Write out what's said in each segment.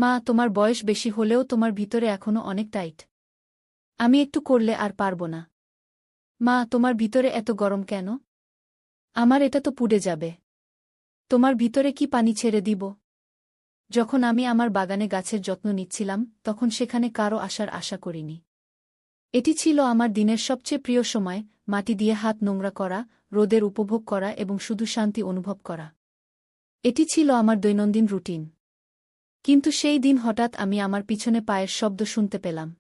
মা, তোমার বয়স বেশি হলেও তোমার ভিতরে এখনো অনেক টাইট। আমি একটু করলে আর পারব না। মা, তোমার ভিতরে এত গরম কেন? আমার এটা তো পুড়ে যাবে। তোমার ভিতরে কি পানি ছেড়ে দিব? যখন আমি আমার বাগানে গাছের যত্ন নিচ্ছিলাম তখন সেখানে কারও আসার আশা করিনি। এটি ছিল আমার দিনের সবচেয়ে প্রিয় সময়, মাটি দিয়ে হাত নোংরা করা, রোদের উপভোগ করা এবং শুধু শান্তি অনুভব করা। এটি ছিল আমার দৈনন্দিন রুটিন। কিন্তু সেই দিন হঠাৎ আমি আমার পিছনে পায়ের শব্দ শুনতে পেলাম।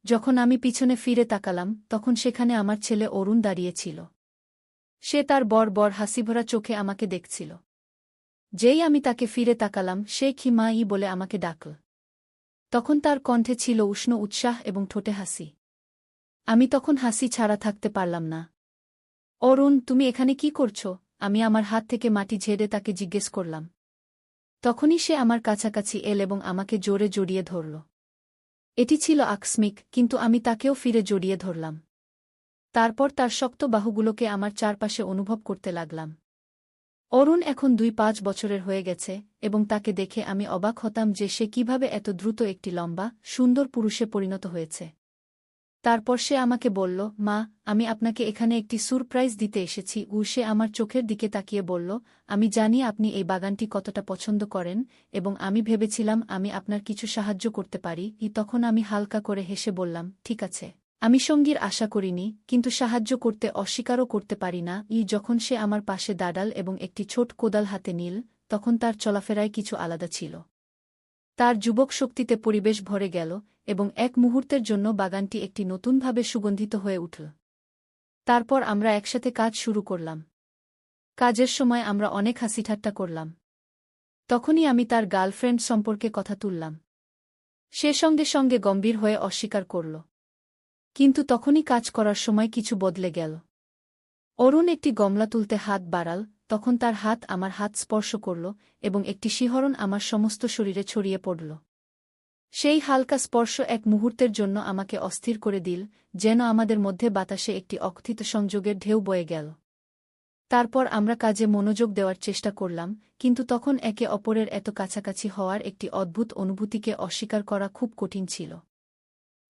যখন আমি পিছনে ফিরে তাকালাম তখন সেখানে আমার ছেলে অরুণ দাঁড়িয়েছিল। সে তার বড় হাসিভরা চোখে আমাকে দেখছিল। যেই আমি তাকে ফিরে তাকালাম সে খিমাই বলে আমাকে ডাকল। তখন তার কণ্ঠে ছিল উষ্ণ উৎসাহ এবং ঠোঁটে হাসি। আমি তখন হাসি ছাড়া থাকতে পারলাম না। অরুণ, তুমি এখানে কি করছো? আমি আমার হাত থেকে মাটি ঝেড়ে তাকে জিজ্ঞেস করলাম। তখনই সে আমার কাছাকাছি এল এবং আমাকে জোরে জড়িয়ে ধরল। এটি ছিল আকস্মিক, কিন্তু আমি তাকেও ফিরে জড়িয়ে ধরলাম। তারপর তার শক্ত বাহুগুলোকে আমার চারপাশে অনুভব করতে লাগলাম। অরুণ এখন ২-৫ বছরের হয়ে গেছে এবং তাকে দেখে আমি অবাক হতাম যে সে কিভাবে এত দ্রুত একটি লম্বা, সুন্দর পুরুষে পরিণত হয়েছে। তারপর সে আমাকে বলল, মা, আমি আপনাকে এখানে একটি সারপ্রাইজ দিতে এসেছি। সে আমার চোখের দিকে তাকিয়ে বলল, আমি জানি আপনি এই বাগানটি কতটা পছন্দ করেন এবং আমি ভেবেছিলাম আমি আপনার কিছু সাহায্য করতে পারি। তখন আমি হালকা করে হেসে বললাম, ঠিক আছে। আমি সঙ্গীর আশা করিনি, কিন্তু সাহায্য করতে অস্বীকারও করতে পারি না। যখন সে আমার পাশে দাঁড়াল এবং একটি ছোট কোদাল হাতে নিল, তখন তার চলাফেরায় কিছু আলাদা ছিল। তার যুবক শক্তিতে পরিবেশ ভরে গেল এবং এক মুহূর্তের জন্য বাগানটি একটি নতুনভাবে সুগন্ধিত হয়ে উঠল। তারপর আমরা একসাথে কাজ শুরু করলাম। কাজের সময় আমরা অনেক হাসিঠাট্টা করলাম। তখনই আমি তার গার্লফ্রেন্ড সম্পর্কে কথা তুললাম। সে সঙ্গে সঙ্গে গম্ভীর হয়ে অস্বীকার করল। কিন্তু তখনই কাজ করার সময় কিছু বদলে গেল। অরুণ একটি গমলা তুলতে হাত বাড়াল, তখন তার হাত আমার হাত স্পর্শ করল এবং একটি শিহরণ আমার সমস্ত শরীরে ছড়িয়ে পড়ল। সেই হালকা স্পর্শ এক মুহূর্তের জন্য আমাকে অস্থির করে দিল, যেন আমাদের মধ্যে বাতাসে একটি অকথিত সংযোগের ঢেউ বয়ে গেল। তারপর আমরা কাজে মনোযোগ দেওয়ার চেষ্টা করলাম, কিন্তু তখন একে অপরের এত কাছাকাছি হওয়ার একটি অদ্ভুত অনুভূতিকে অস্বীকার করা খুব কঠিন ছিল।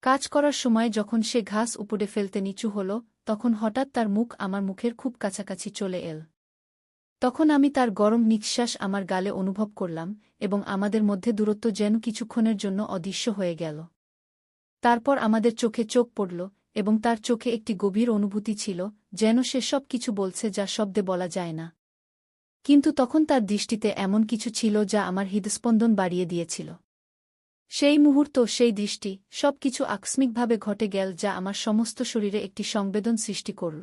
কাজ করার সময় যখন সে ঘাস উপড়ে ফেলতে নিচু হল, তখন হঠাৎ তার মুখ আমার মুখের খুব কাছাকাছি চলে এল। তখন আমি তার গরম নিঃশ্বাস আমার গালে অনুভব করলাম এবং আমাদের মধ্যে দূরত্ব যেন কিছুক্ষণের জন্য অদৃশ্য হয়ে গেল। তারপর আমাদের চোখে চোখ পড়ল এবং তার চোখে একটি গভীর অনুভূতি ছিল, যেন সে সব কিছু বলছে যা শব্দে বলা যায় না। কিন্তু তখন তার দৃষ্টিতে এমন কিছু ছিল যা আমার হৃদস্পন্দন বাড়িয়ে দিয়েছিল। সেই মুহূর্ত, সেই দৃষ্টি, সব কিছু আকস্মিকভাবে ঘটে গেল যা আমার সমস্ত শরীরে একটি সংবেদন সৃষ্টি করল।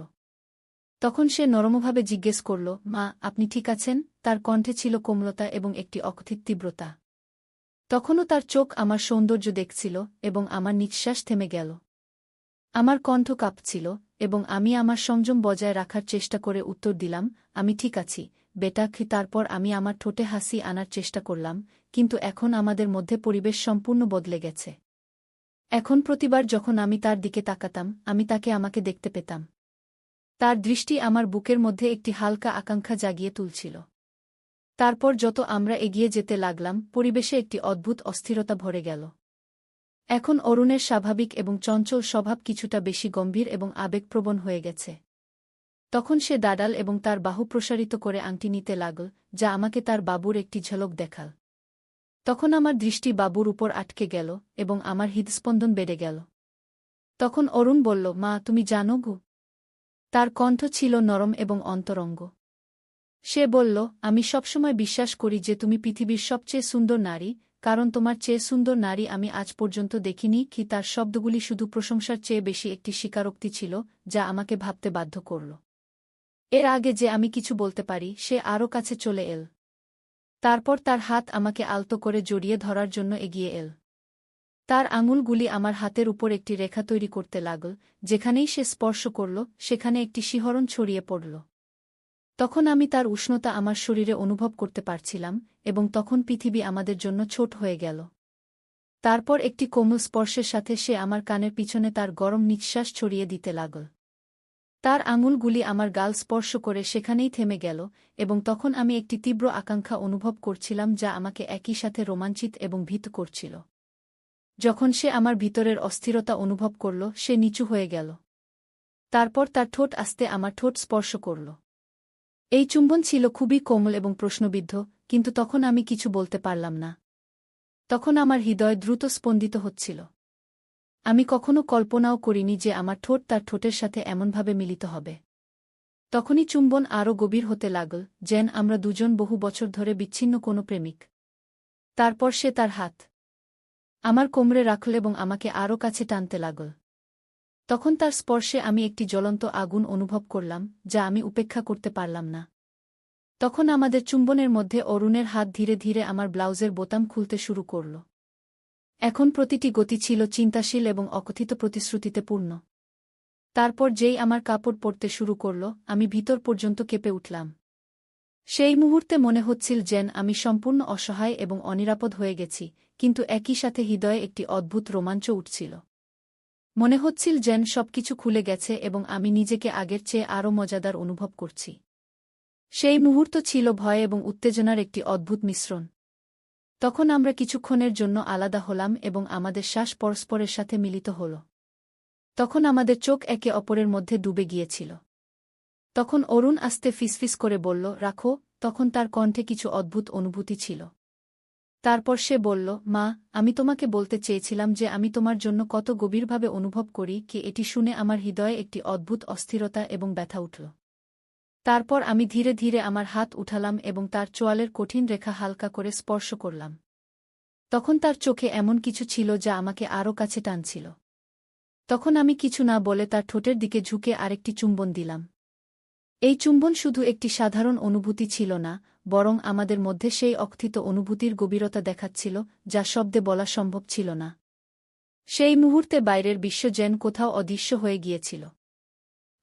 তখন সে নরমভাবে জিজ্ঞেস করল, মা, আপনি ঠিক আছেন? তার কণ্ঠে ছিল কোমলতা এবং একটি অকথিত তীব্রতা। তখনও তার চোখ আমার সৌন্দর্য দেখছিল এবং আমার নিঃশ্বাস থেমে গেল। আমার কণ্ঠ কাঁপছিল এবং আমি আমার সংযম বজায় রাখার চেষ্টা করে উত্তর দিলাম, আমি ঠিক আছি, বেটা। তারপর আমি আমার ঠোঁটে হাসি আনার চেষ্টা করলাম, কিন্তু এখন আমাদের মধ্যে পরিবেশ সম্পূর্ণ বদলে গেছে। এখন প্রতিবার যখন আমি তার দিকে তাকাতাম আমি তাকে আমাকে দেখতে পেতাম। তার দৃষ্টি আমার বুকের মধ্যে একটি হালকা আকাঙ্ক্ষা জাগিয়ে তুলছিল। তারপর যত আমরা এগিয়ে যেতে লাগলাম পরিবেশে একটি অদ্ভুত অস্থিরতা ভরে গেল। এখন অরুণের স্বাভাবিক এবং চঞ্চল স্বভাব কিছুটা বেশি গম্ভীর এবং আবেগপ্রবণ হয়ে গেছে। তখন সে দাঁড়াল এবং তার বাহু প্রসারিত করে আংটি নিতে লাগল, যা আমাকে তার বাবুর একটি ঝলক দেখাল। তখন আমার দৃষ্টি বাবুর উপর আটকে গেল এবং আমার হৃদস্পন্দন বেড়ে গেল। তখন অরুণ বলল, মা, তুমি জানো গো? তার কণ্ঠ ছিল নরম এবং অন্তরঙ্গ। সে বলল, আমি সবসময় বিশ্বাস করি যে তুমি পৃথিবীর সবচেয়ে সুন্দর নারী, কারণ তোমার চেয়ে সুন্দর নারী আমি আজ পর্যন্ত দেখিনি। তার শব্দগুলি শুধু প্রশংসার চেয়ে বেশি একটি স্বীকারোক্তি ছিল, যা আমাকে ভাবতে বাধ্য করল। এর আগে যে আমি কিছু বলতে পারি সে আরও কাছে চলে এল। তারপর তার হাত আমাকে আলতো করে জড়িয়ে ধরার জন্য এগিয়ে এল। তার আঙুলগুলি আমার হাতের উপর একটি রেখা তৈরি করতে লাগল, যেখানেই সে স্পর্শ করল সেখানে একটি শিহরণ ছড়িয়ে পড়ল। তখন আমি তার উষ্ণতা আমার শরীরে অনুভব করতে পারছিলাম এবং তখন পৃথিবী আমাদের জন্য ছোট হয়ে গেল। তারপর একটি কোমল স্পর্শের সাথে সে আমার কানের পিছনে তার গরম নিঃশ্বাস ছড়িয়ে দিতে লাগল। তার আঙুলগুলি আমার গাল স্পর্শ করে সেখানেই থেমে গেল, এবং তখন আমি একটি তীব্র আকাঙ্ক্ষা অনুভব করছিলাম যা আমাকে একই সাথে রোমাঞ্চিত এবং ভীত করছিল। যখন সে আমার ভিতরের অস্থিরতা অনুভব করল, সে নিচু হয়ে গেল। তারপর তার ঠোঁট আস্তে আমার ঠোঁট স্পর্শ করল। এই চুম্বন ছিল খুবই কোমল এবং প্রশ্নবিদ্ধ, কিন্তু তখন আমি কিছু বলতে পারলাম না। তখন আমার হৃদয় দ্রুত স্পন্দিত হচ্ছিল। আমি কখনো কল্পনাও করিনি যে আমার ঠোঁট তার ঠোঁটের সাথে এমনভাবে মিলিত হবে। তখনই চুম্বন আরও গভীর হতে লাগল, যেন আমরা দুজন বহু বছর ধরে বিচ্ছিন্ন কোনো প্রেমিক। তারপর সে তার হাত আমার কোমরে রাখল এবং আমাকে আরও কাছে টানতে লাগল। তখন তার স্পর্শে আমি একটি জ্বলন্ত আগুন অনুভব করলাম, যা আমি উপেক্ষা করতে পারলাম না। তখন আমাদের চুম্বনের মধ্যে অরুণের হাত ধীরে ধীরে আমার ব্লাউজের বোতাম খুলতে শুরু করল। এখন প্রতিটি গতি ছিল চিন্তাশীল এবং অকথিত প্রতিশ্রুতিতে পূর্ণ। তারপর যেই আমার কাপড় পরতে শুরু করল, আমি ভিতর পর্যন্ত কেঁপে উঠলাম। সেই মুহূর্তে মনে হচ্ছিল যেন আমি সম্পূর্ণ অসহায় এবং অনিরাপদ হয়ে গেছি, কিন্তু একই সাথে হৃদয়ে একটি অদ্ভুত রোমাঞ্চ উঠছিল। মনে হচ্ছিল যেন সবকিছু খুলে গেছে এবং আমি নিজেকে আগের চেয়ে আরও মজাদার অনুভব করছি। সেই মুহূর্ত ছিল ভয় এবং উত্তেজনার একটি অদ্ভুত মিশ্রণ। তখন আমরা কিছুক্ষণের জন্য আলাদা হলাম এবং আমাদের শ্বাস পরস্পরের সাথে মিলিত হল। তখন আমাদের চোখ একে অপরের মধ্যে ডুবে গিয়েছিল। তখন অরুণ আস্তে ফিসফিস করে বলল, রাখো। তখন তার কণ্ঠে কিছু অদ্ভুত অনুভূতি ছিল। তারপর সে বলল, মা, আমি তোমাকে বলতে চেয়েছিলাম যে আমি তোমার জন্য কত গভীরভাবে অনুভব করি। কি এটি শুনে আমার হৃদয়ে একটি অদ্ভুত অস্থিরতা এবং ব্যথা উঠল। তারপর আমি ধীরে ধীরে আমার হাত উঠালাম এবং তার চোয়ালের কঠিন রেখা হালকা করে স্পর্শ করলাম। তখন তার চোখে এমন কিছু ছিল যা আমাকে আরও কাছে টানছিল। তখন আমি কিছু না বলে তার ঠোঁটের দিকে ঝুঁকে আরেকটি চুম্বন দিলাম। এই চুম্বন শুধু একটি সাধারণ অনুভূতি ছিল না, বরং আমাদের মধ্যে সেই অকথিত অনুভূতির গভীরতা দেখাচ্ছিল, যা শব্দে বলা সম্ভব ছিল না। সেই মুহূর্তে বাইরের বিশ্ব যেন কোথাও অদৃশ্য হয়ে গিয়েছিল।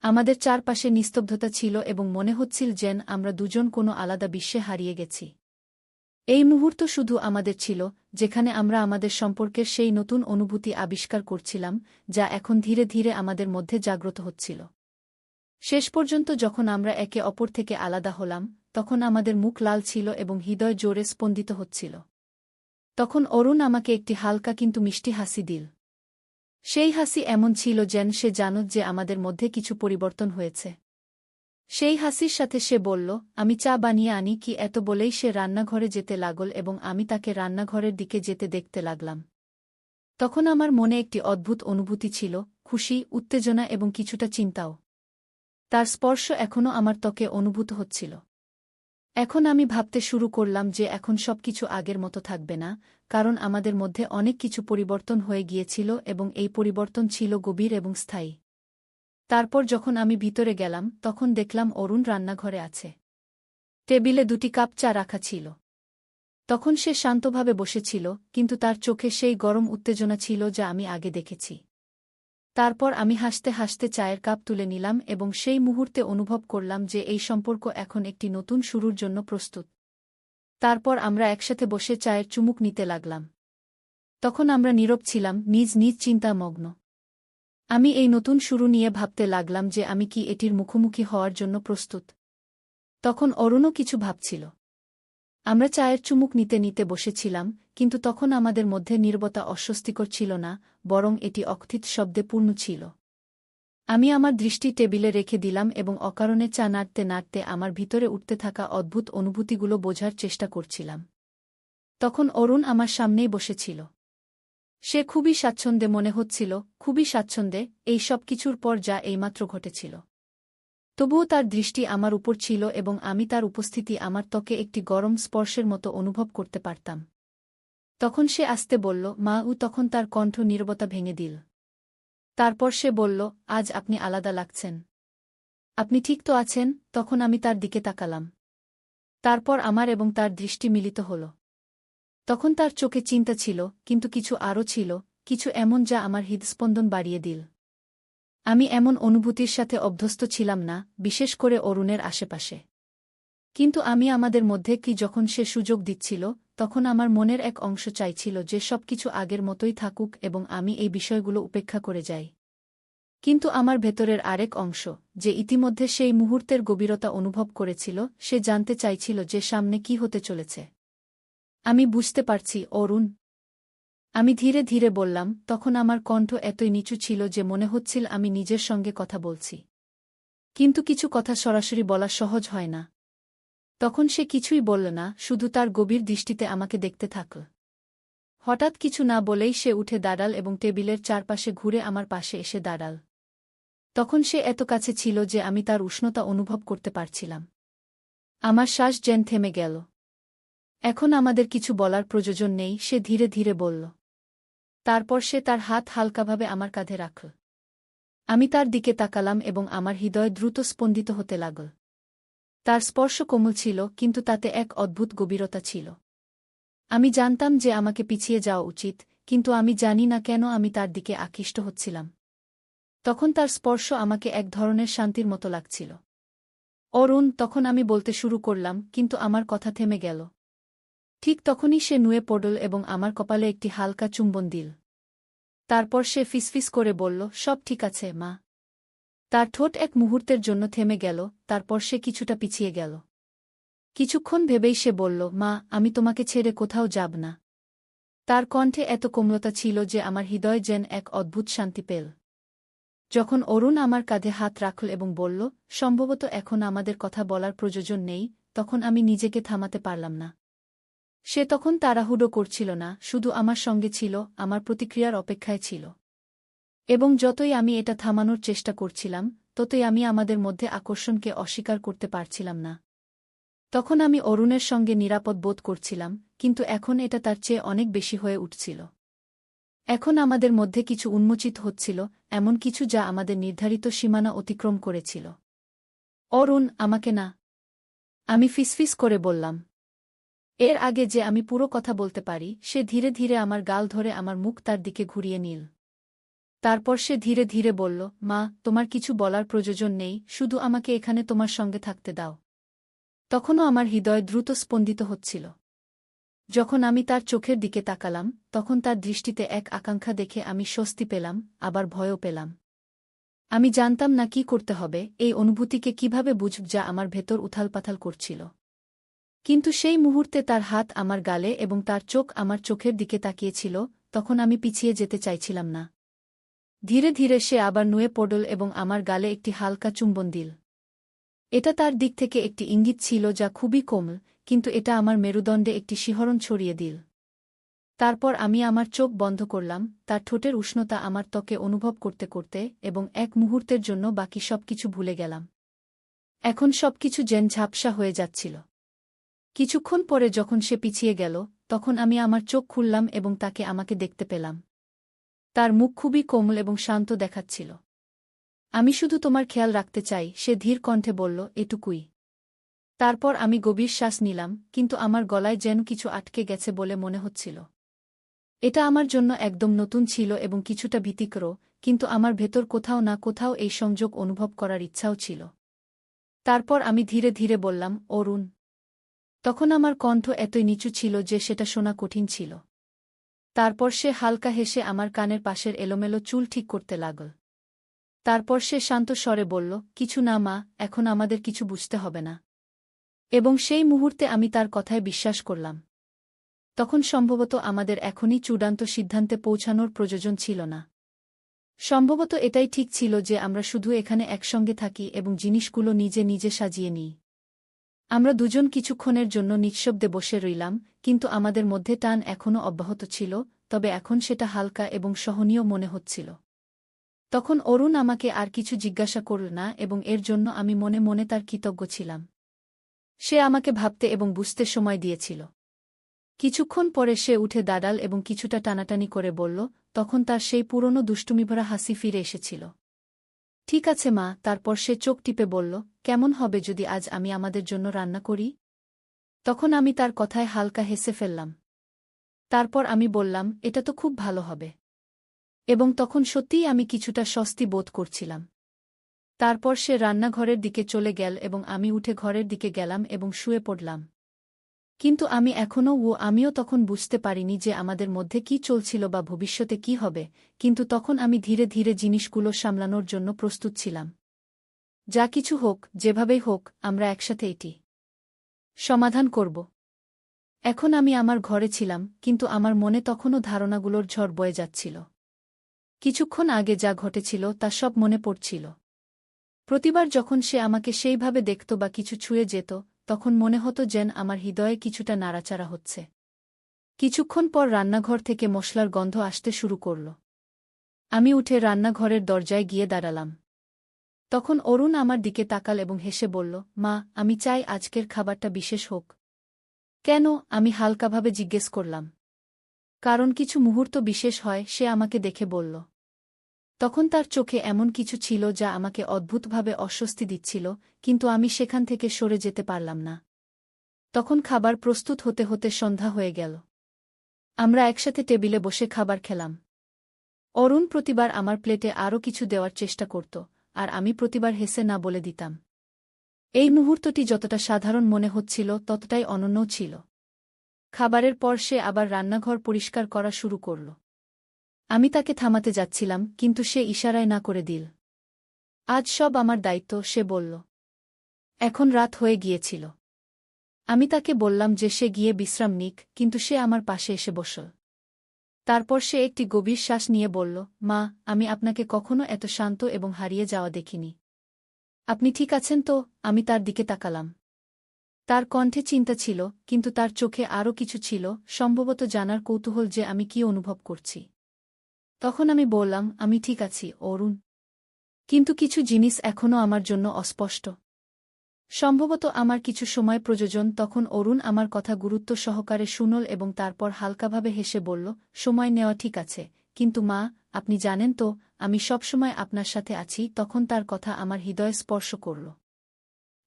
আমাদের চারপাশে নিস্তব্ধতা ছিল এবং মনে হচ্ছিল যেন আমরা দুজন কোনো আলাদা বিশ্বে হারিয়ে গেছি। এই মুহূর্ত শুধু আমাদের ছিল, যেখানে আমরা আমাদের সম্পর্কের সেই নতুন অনুভূতি আবিষ্কার করছিলাম, যা এখন ধীরে ধীরে আমাদের মধ্যে জাগ্রত হচ্ছিল। শেষ পর্যন্ত যখন আমরা একে অপর থেকে আলাদা হলাম, তখন আমাদের মুখ লাল ছিল এবং হৃদয় জোরে স্পন্দিত হচ্ছিল। তখন অরুণ আমাকে একটি হালকা কিন্তু মিষ্টি হাসি দিল। সেই হাসি এমন ছিল যেন সে জানত যে আমাদের মধ্যে কিছু পরিবর্তন হয়েছে। সেই হাসির সাথে সে বলল, আমি চা বানিয়ে আনি কি। এত বলেই সে রান্নাঘরে যেতে লাগল এবং আমি তাকে রান্নাঘরের দিকে যেতে দেখতে লাগলাম। তখন আমার মনে একটি অদ্ভুত অনুভূতি ছিল, খুশি, উত্তেজনা এবং কিছুটা চিন্তাও। তার স্পর্শ এখনও আমার ত্বকে অনুভূত হচ্ছিল। এখন আমি ভাবতে শুরু করলাম যে এখন সবকিছু আগের মতো থাকবে না, কারণ আমাদের মধ্যে অনেক কিছু পরিবর্তন হয়ে গিয়েছিল এবং এই পরিবর্তন ছিল গভীর এবং স্থায়ী। তারপর যখন আমি ভিতরে গেলাম, তখন দেখলাম অরুণ রান্নাঘরে আছে। টেবিলে 2টি কাপ চা রাখা ছিল। তখন সে শান্তভাবে বসেছিল, কিন্তু তার চোখে সেই গরম উত্তেজনা ছিল যা আমি আগে দেখেছি। তারপর আমি হাসতে হাসতে চায়ের কাপ তুলে নিলাম এবং সেই মুহূর্তে অনুভব করলাম যে এই সম্পর্ক এখন একটি নতুন শুরুর জন্য প্রস্তুত। তারপর আমরা একসাথে বসে চায়ের চুমুক নিতে লাগলাম। তখন আমরা নীরব ছিলাম, নিজ নিজ চিন্তামগ্ন। আমি এই নতুন শুরু নিয়ে ভাবতে লাগলাম যে আমি কি এটির মুখোমুখি হওয়ার জন্য প্রস্তুত। তখন অরুণও কিছু ভাবছিল। আমরা চায়ের চুমুক নিতে নিতে বসেছিলাম, কিন্তু তখন আমাদের মধ্যে নীরবতা অস্বস্তিকর ছিল না, বরং এটি অকথিত শব্দে পূর্ণ ছিল। আমি আমার দৃষ্টি টেবিলে রেখে দিলাম এবং অকারণে চা নাড়তে নাড়তে আমার ভিতরে উঠতে থাকা অদ্ভুত অনুভূতিগুলো বোঝার চেষ্টা করছিলাম। তখন অরুণ আমার সামনেই বসেছিল। সে খুবই স্বাচ্ছন্দ্যে মনে হচ্ছিল, খুবই স্বাচ্ছন্দ্যে, এই সব কিছুর পর যা এইমাত্র ঘটেছিল। তবুও তার দৃষ্টি আমার উপর ছিল এবং আমি তার উপস্থিতি আমার ত্বকে একটি গরম স্পর্শের মতো অনুভব করতে পারতাম। তখন সে আস্তে বলল, মা। তখন তার কণ্ঠ নীরবতা ভেঙে দিল। তারপর সে বলল, আজ আপনি আলাদা লাগছেন। আপনি ঠিক তো আছেন? তখন আমি তার দিকে তাকালাম। তারপর আমার এবং তার দৃষ্টি মিলিত হল। তখন তার চোখে চিন্তা ছিল, কিন্তু কিছু আরও ছিল, কিছু এমন যা আমার হৃদস্পন্দন বাড়িয়ে দিল। আমি এমন অনুভূতির সাথে অভ্যস্ত ছিলাম না, বিশেষ করে অরুণের আশেপাশে। কিন্তু আমি আমাদের মধ্যে কি যখন সে সুযোগ দিচ্ছিল, তখন আমার মনের এক অংশ চাইছিল যে সবকিছু আগের মতোই থাকুক এবং আমি এই বিষয়গুলো উপেক্ষা করে যাই। কিন্তু আমার ভেতরের আরেক অংশ, যে ইতিমধ্যে সেই মুহূর্তের গভীরতা অনুভব করেছিল, সে জানতে চাইছিল যে সামনে কি হতে চলেছে। আমি বুঝতে পারছি, অরুণ। আমি ধীরে ধীরে বললাম, তখন আমার কণ্ঠ এতই নিচু ছিল যে মনে হচ্ছিল আমি নিজের সঙ্গে কথা বলছি। কিন্তু কিছু কথা সরাসরি বলা সহজ হয় না। তখন সে কিছুই বলল না, শুধু তার গভীর দৃষ্টিতে আমাকে দেখতে থাকল। হঠাৎ কিছু না বলেই সে উঠে দাঁড়াল এবং টেবিলের চারপাশে ঘুরে আমার পাশে এসে দাঁড়াল। তখন সে এত কাছে ছিল যে আমি তার উষ্ণতা অনুভব করতে পারছিলাম। আমার শ্বাস যেন থেমে গেল। এখন আমাদের কিছু বলার প্রয়োজন নেই, সে ধীরে ধীরে বলল। তারপর সে তার হাত হালকাভাবে আমার কাঁধে রাখল। আমি তার দিকে তাকালাম এবং আমার হৃদয় দ্রুত স্পন্দিত হতে লাগল। তার স্পর্শ কোমল ছিল, কিন্তু তাতে এক অদ্ভুত গভীরতা ছিল। আমি জানতাম যে আমাকে পিছিয়ে যাওয়া উচিত, কিন্তু আমি জানি না কেন আমি তার দিকে আকৃষ্ট হচ্ছিলাম। তখন তার স্পর্শ আমাকে এক ধরনের শান্তির মতো লাগছিল। অরুণ, তখন আমি বলতে শুরু করলাম, কিন্তু আমার কথা থেমে গেল। ঠিক তখনই সে নুয়ে পড়ল এবং আমার কপালে একটি হালকা চুম্বন দিল। তারপর সে ফিসফিস করে বলল, সব ঠিক আছে, মা। তার ঠোঁট এক মুহূর্তের জন্য থেমে গেল, তারপর সে কিছুটা পিছিয়ে গেল। কিছুক্ষণ ভেবেই সে বলল, মা, আমি তোমাকে ছেড়ে কোথাও যাব না। তার কণ্ঠে এত কোমলতা ছিল যে আমার হৃদয় যেন এক অদ্ভুত শান্তি পেল। যখন অরুণ আমার কাঁধে হাত রাখল এবং বলল, সম্ভবত এখন আমাদের কথা বলার প্রয়োজন নেই, তখন আমি নিজেকে থামাতে পারলাম না। সে তখন তাড়াহুড়ো করছিল না, শুধু আমার সঙ্গে ছিল, আমার প্রতিক্রিয়ার অপেক্ষায় ছিল। এবং যতই আমি এটা থামানোর চেষ্টা করছিলাম, ততই আমি আমাদের মধ্যে আকর্ষণকে অস্বীকার করতে পারছিলাম না। তখন আমি অরুণের সঙ্গে নিরাপদ বোধ করছিলাম, কিন্তু এখন এটা তার চেয়ে অনেক বেশি হয়ে উঠছিল। এখন আমাদের মধ্যে কিছু উন্মোচিত হচ্ছিল, এমন কিছু যা আমাদের নির্ধারিত সীমানা অতিক্রম করেছিল। অরুণ, আমাকে না। আমি ফিসফিস করে বললাম। এর আগে যে আমি পুরো কথা বলতে পারি, সে ধীরে ধীরে আমার গাল ধরে আমার মুখ তার দিকে ঘুরিয়ে নিল। তারপর সে ধীরে ধীরে বলল, মা, তোমার কিছু বলার প্রয়োজন নেই, শুধু আমাকে এখানে তোমার সঙ্গে থাকতে দাও। তখনও আমার হৃদয় দ্রুত স্পন্দিত হচ্ছিল। যখন আমি তার চোখের দিকে তাকালাম, তখন তার দৃষ্টিতে এক আকাঙ্ক্ষা দেখে আমি স্বস্তি পেলাম, আবার ভয়ও পেলাম। আমি জানতাম না কি করতে হবে, এই অনুভূতিকে কিভাবে বুঝব যা আমার ভেতর উথালপাথাল করছিল। কিন্তু সেই মুহূর্তে তার হাত আমার গালে এবং তার চোখ আমার চোখের দিকে তাকিয়েছিল, তখন আমি পিছিয়ে যেতে চাইছিলাম না। ধীরে ধীরে সে আবার নুয়ে পড়ল এবং আমার গালে একটি হালকা চুম্বন দিল। এটা তার দিক থেকে একটি ইঙ্গিত ছিল যা খুবই কোমল, কিন্তু এটা আমার মেরুদণ্ডে একটি শিহরণ ছড়িয়ে দিল। তারপর আমি আমার চোখ বন্ধ করলাম, তার ঠোঁটের উষ্ণতা আমার ত্বকে অনুভব করতে করতে, এবং এক মুহূর্তের জন্য বাকি সবকিছু ভুলে গেলাম। এখন সবকিছু যেন ঝাপসা হয়ে যাচ্ছিল। কিছুক্ষণ পরে যখন সে পিছিয়ে গেল, তখন আমি আমার চোখ খুললাম এবং তাকে আমাকে দেখতে পেলাম। তার মুখ খুবই কোমল এবং শান্ত দেখাচ্ছিল। আমি শুধু তোমার খেয়াল রাখতে চাই, সে ধীর কণ্ঠে বলল, এটুকুই। তারপর আমি গভীর শ্বাস নিলাম, কিন্তু আমার গলায় যেন কিছু আটকে গেছে বলে মনে হচ্ছিল। এটা আমার জন্য একদম নতুন ছিল এবং কিছুটা ভীতিকর, কিন্তু আমার ভেতর কোথাও না কোথাও এই সংযোগ অনুভব করার ইচ্ছাও ছিল। তারপর আমি ধীরে ধীরে বললাম, অরুণ। তখন আমার কণ্ঠ এতই নিচু ছিল যে সেটা শোনা কঠিন ছিল। তারপর সে হালকা হেসে আমার কানের পাশের এলোমেলো চুল ঠিক করতে লাগল। তারপর সে শান্ত স্বরে বলল, কিছু না মা, এখন আমাদের কিছু বুঝতে হবে না। এবং সেই মুহূর্তে আমি তার কথায় বিশ্বাস করলাম। তখন সম্ভবত আমাদের এখনই চূড়ান্ত সিদ্ধান্তে পৌঁছানোর প্রয়োজন ছিল না। সম্ভবত এটাই ঠিক ছিল যে আমরা শুধু এখানে একসঙ্গে থাকি এবং জিনিসগুলো নিজে নিজে সাজিয়ে নিই। আমরা দুজন কিছুক্ষণের জন্য নিঃশব্দে বসে রইলাম, কিন্তু আমাদের মধ্যে টান এখনও অব্যাহত ছিল, তবে এখন সেটা হালকা এবং সহনীয় মনে হচ্ছিল। তখন অরুণ আমাকে আর কিছু জিজ্ঞাসা করল না এবং এর জন্য আমি মনে মনে তার কৃতজ্ঞ ছিলাম। সে আমাকে ভাবতে এবং বুঝতে সময় দিয়েছিল। কিছুক্ষণ পরে সে উঠে দাঁড়াল এবং কিছুটা টানাটানি করে বলল, তখন তার সেই পুরনো দুষ্টুমিভরা হাসি ফিরে এসেছিল। ঠিক আছে মা। তারপর সে চোখ টিপে বলল, কেমন হবে যদি আজ আমি আমাদের জন্য রান্না করি? তখন আমি তার কথায় হালকা হেসে ফেললাম। তারপর আমি বললাম, এটা তো খুব ভালো হবে। এবং তখন সত্যিই আমি কিছুটা স্বস্তি বোধ করছিলাম। তারপর সে রান্নাঘরের দিকে চলে গেল এবং আমি উঠে ঘরের দিকে গেলাম এবং শুয়ে পড়লাম। কিন্তু আমিও তখন বুঝতে পারিনি যে আমাদের মধ্যে কি চলছিল বা ভবিষ্যতে কি হবে, কিন্তু তখন আমি ধীরে ধীরে জিনিসগুলো সামলানোর জন্য প্রস্তুত ছিলাম। যা কিছু হোক, যেভাবেই হোক, আমরা একসাথে এটি সমাধান করব। এখন আমি আমার ঘরে ছিলাম, কিন্তু আমার মনে তখনও ধারণাগুলোর ঝড় বয়ে যাচ্ছিল। কিছুক্ষণ আগে যা ঘটেছিল তা সব মনে পড়ছিল। প্রতিবার যখন সে আমাকে সেইভাবে দেখত বা কিছু ছুঁয়ে যেত, তখন মনে হতো যেন আমার হৃদয়ে কিছুটা নাড়াচাড়া হচ্ছে। কিছুক্ষণ পর রান্নাঘর থেকে মশলার গন্ধ আসতে শুরু করল। আমি উঠে রান্নাঘরের দরজায় গিয়ে দাঁড়ালাম। তখন অরুণ আমার দিকে তাকাল এবং হেসে বলল, মা, আমি চাই আজকের খাবারটা বিশেষ হোক। কেন? আমি হালকাভাবে জিজ্ঞেস করলাম। কারণ কিছু মুহূর্ত বিশেষ হয়, সে আমাকে দেখে বলল। তখন তার চোখে এমন কিছু ছিল যা আমাকে অদ্ভুতভাবে অস্বস্তি দিচ্ছিল, কিন্তু আমি সেখান থেকে সরে যেতে পারলাম না। তখন খাবার প্রস্তুত হতে হতে সন্ধ্যা হয়ে গেল। আমরা একসাথে টেবিলে বসে খাবার খেলাম। অরুণ প্রতিবার আমার প্লেটে আরও কিছু দেওয়ার চেষ্টা করত, আর আমি প্রতিবার হেসে না বলে দিতাম। এই মুহূর্তটি যতটা সাধারণ মনে হচ্ছিল ততটাই অনন্যও ছিল। খাবারের পর সে আবার রান্নাঘর পরিষ্কার করা শুরু করল। আমি তাকে থামাতে যাচ্ছিলাম, কিন্তু সে ইশারায় না করে দিল। আজ সব আমার দায়িত্ব, সে বলল। এখন রাত হয়ে গিয়েছিল। আমি তাকে বললাম যে সে গিয়ে বিশ্রাম নিক, কিন্তু সে আমার পাশে এসে বসল। তারপর সে একটি গভীর শ্বাস নিয়ে বলল, মা, আমি আপনাকে কখনো এত শান্ত এবং হারিয়ে যাওয়া দেখিনি। আপনি ঠিক আছেন তো? আমি তার দিকে তাকালাম। তার কণ্ঠে চিন্তা ছিল, কিন্তু তার চোখে আরও কিছু ছিল, সম্ভবত জানার কৌতূহল যে আমি কি অনুভব করছি। তখন আমি বললাম, আমি ঠিক আছি, অরুণ। কিন্তু কিছু জিনিস এখনও আমার জন্য অস্পষ্ট। সম্ভবত আমার কিছু সময় প্রয়োজন। তখন অরুণ আমার কথা গুরুত্ব সহকারে শুনল এবং তারপর হালকাভাবে হেসে বলল, সময় নেওয়া ঠিক আছে, কিন্তু মা, আপনি জানেন তো, আমি সবসময় আপনার সাথে আছি। তখন তার কথা আমার হৃদয়ে স্পর্শ করল।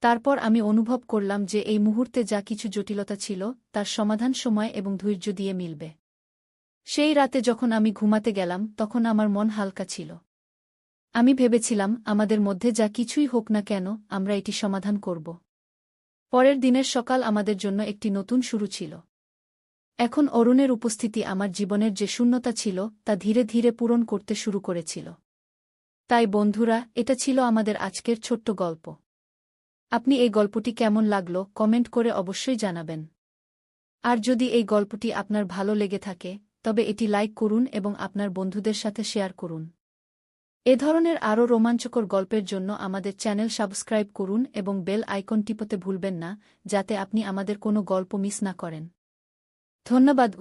তারপর আমি অনুভব করলাম যে এই মুহূর্তে যা কিছু জটিলতা ছিল, তার সমাধান সময় এবং ধৈর্য দিয়ে মিলবে। সেই রাতে যখন আমি ঘুমাতে গেলাম, তখন আমার মন হালকা ছিল। আমি ভেবেছিলাম, আমাদের মধ্যে যা কিছুই হোক না কেন, আমরা এটি সমাধান করব। পরের দিনের সকাল আমাদের জন্য একটি নতুন শুরু ছিল। এখন অরুণের উপস্থিতি আমার জীবনের যে শূন্যতা ছিল তা ধীরে ধীরে পূরণ করতে শুরু করেছিল। তাই বন্ধুরা, এটা ছিল আমাদের আজকের ছোট্ট গল্প। আপনি এই গল্পটি কেমন লাগলো কমেন্ট করে অবশ্যই জানাবেন। আর যদি এই গল্পটি আপনার ভালো লেগে থাকে, তবে এটি লাইক করুন এবং আপনার বন্ধুদের সাথে শেয়ার করুন। এ ধরনের আরও রোমাঞ্চকর গল্পের জন্য আমাদের চ্যানেল সাবস্ক্রাইব করুন এবং বেল আইকন টিপতে ভুলবেন না, যাতে আপনি আমাদের কোনো গল্প মিস না করেন। ধন্যবাদ।